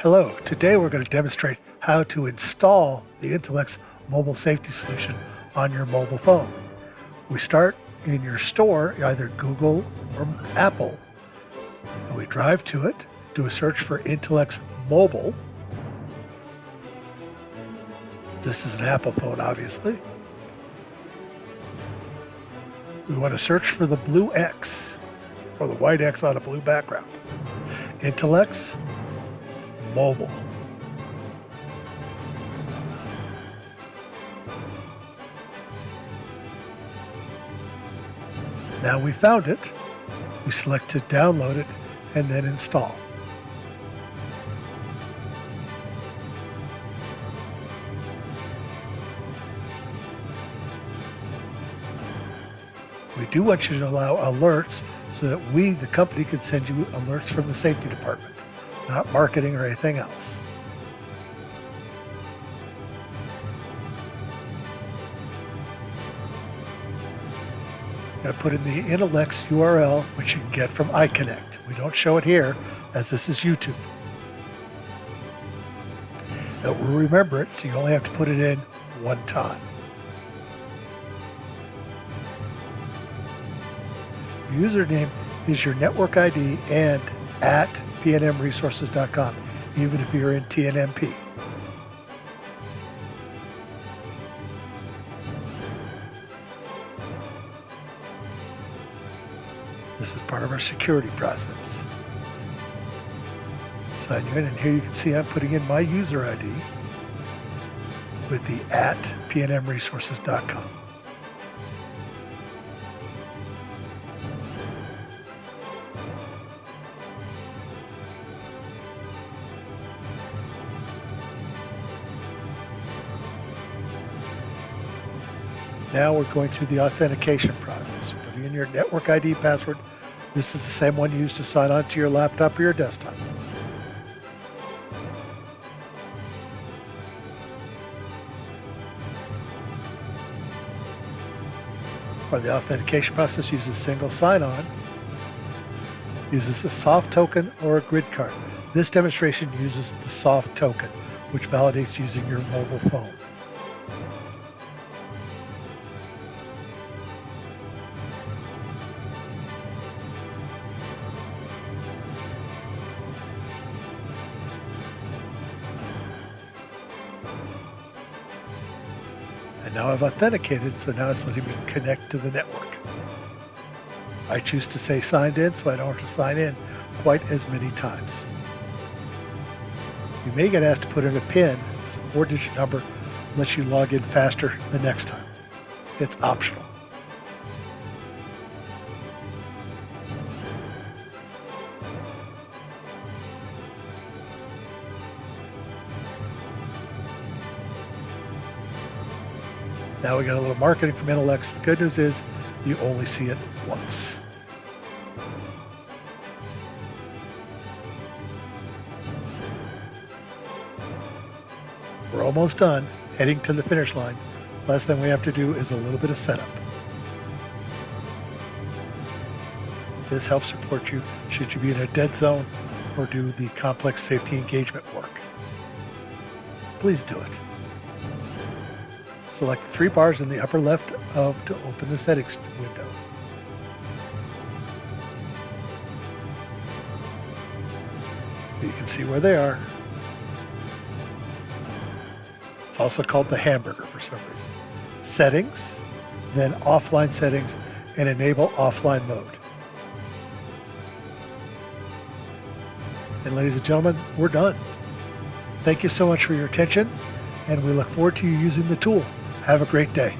Hello, today we're going to demonstrate how to install the Intelex mobile safety solution on your mobile phone. We start in your store, either Google or Apple, and we drive to it, do a search for Intelex Mobile. This is an Apple phone, obviously. We want to search for the blue X, or the white X on a blue background. Intelex Mobile. Now we found it. We select to download it and then install. We do want you to allow alerts so that we, the company, can send you alerts from the safety department, not marketing or anything else. I'm going to put in the Intelex URL, which you can get from iConnect. We don't show it here, as this is YouTube. It will remember it, so you only have to put it in one time. Your username is your network ID and at PNMResources.com, even if you're in TNMP. This is part of our security process. Sign you in, and here you can see I'm putting in my user ID with the at PNMResources.com. Now we're going through the authentication process. Putting in your network ID password. This is the same one used to sign on to your laptop or your desktop. Or the authentication process uses single sign-on, uses a soft token or a grid card. This demonstration uses the soft token, which validates using your mobile phone. And now I've authenticated, so now it's letting me connect to the network. I choose to say signed in, so I don't have to sign in quite as many times. You may get asked to put in a PIN. It's a 4-digit number, lets you log in faster the next time. It's optional. Now we got a little marketing from Intelex. The good news is you only see it once. We're almost done, heading to the finish line. Last thing we have to do is a little bit of setup. This helps support you should you be in a dead zone or do the complex safety engagement work. Please do it. Select the 3 bars in the upper left to open the settings window. You can see where they are. It's also called the hamburger for some reason. Settings, then offline settings, and enable offline mode. And ladies and gentlemen, we're done. Thank you so much for your attention, and we look forward to you using the tool. Have a great day.